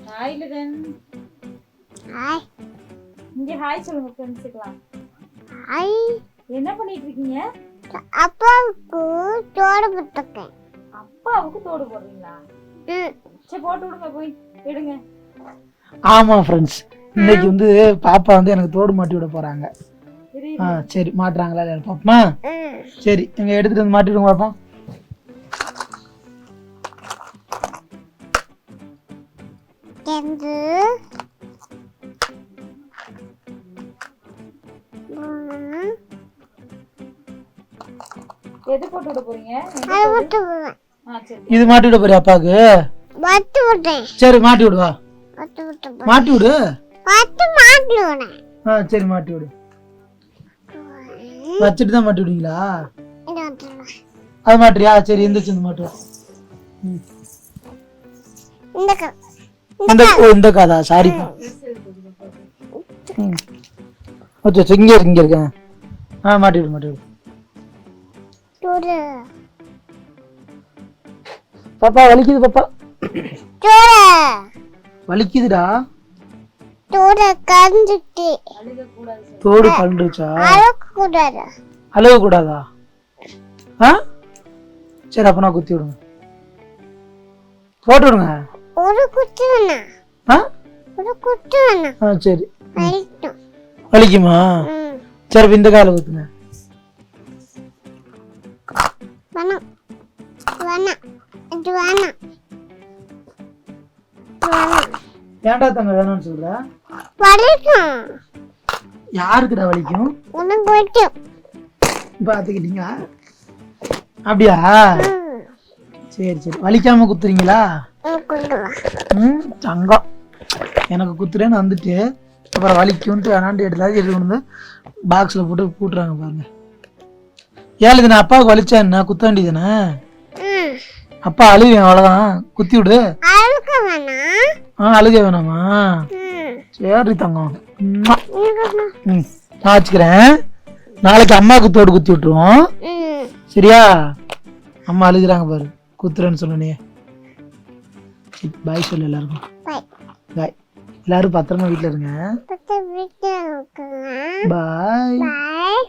Hi Liton. Hi. இங்க hi சொல்லுங்க ஃப்ரெண்ட்ஸுக்குலாம். Hi. என்ன பண்ணிட்டு இருக்கீங்க? அப்பாவுக்கு தோடு போட்டுருக்கேன். அப்பாவுக்கு தோடு போடுறீங்களா? சரி போட்டு விடுங்க, போய் எடுங்க. ஆமா ஃப்ரெண்ட்ஸ், இன்னைக்கு வந்து பாப்பா வந்து எனக்கு தோடு மாட்டி விட போறாங்க. சரி மாட்டுறாங்களா இல்லையா பாப்பா? சரி எங்க எடுத்துட்டு வந்து மாட்டி விடுங்க பாப்பா. எது போட்டு விட போறீங்க? இது மாட்டி விட போறியா அப்பாவுக்கு? சரி மாட்டி விடுவா. மாட்டி விடு. சரி மாட்டி விடு. வச்சுட்டு தான் மாட்டி விடுவீங்களா? அது மாட்டுறியா? சரி எந்திரிச்சு வந்து மாட்டுவா. இந்த காதா? சாரிப்பா. இங்க இருக்கேன். மாட்டி விடு மாட்டி விடு. பாப்பா வலிக்குது பாப்பா. வலிக்குதுடா. தோடு கலந்துச்சா? அழுக கூடாதா? சரி அப்ப நான் குத்தி விடுங்க. போட்டு விடுங்க. சரி வலிக்குமா? சரி இந்த கால குத்துங்க. ஏன்டா தங்க வேணும்னு சொல்ற? யாருக்குடா வலிக்கும்? பாத்துக்கிட்டீங்க அப்படியா? சரி சரி வலிக்காம குத்துறீங்களா? தங்கம் எனக்கு குத்துறேன்னு வந்துட்டு அப்புறம் வலிக்கும்ட்டு வேணாண்டு எடுத்தாலும் எடுத்து வந்து பாக்ஸ்ல போட்டு கூட்டுறாங்க பாருங்க. ஏழு இதுனா அப்பாவுக்கு வலிச்சா என்ன குத்த வேண்டியதுதானே? அப்பா அழுவேன் அவ்வளவுதான். குத்தி விடு. அழுக வேணாமா? சரி தங்கம் நான் வச்சுக்கிறேன். நாளைக்கு அம்மாவுக்கு தோடு குத்தி விட்டுருவோம். சரியா? அம்மா அழுகுறாங்க பாரு குத்துறேன்னு சொன்னே. பாய் சொல்லு எல்லாருக்கும். பாய். எல்லாரும் பத்திரமா வீட்டுல இருங்க. பாய்.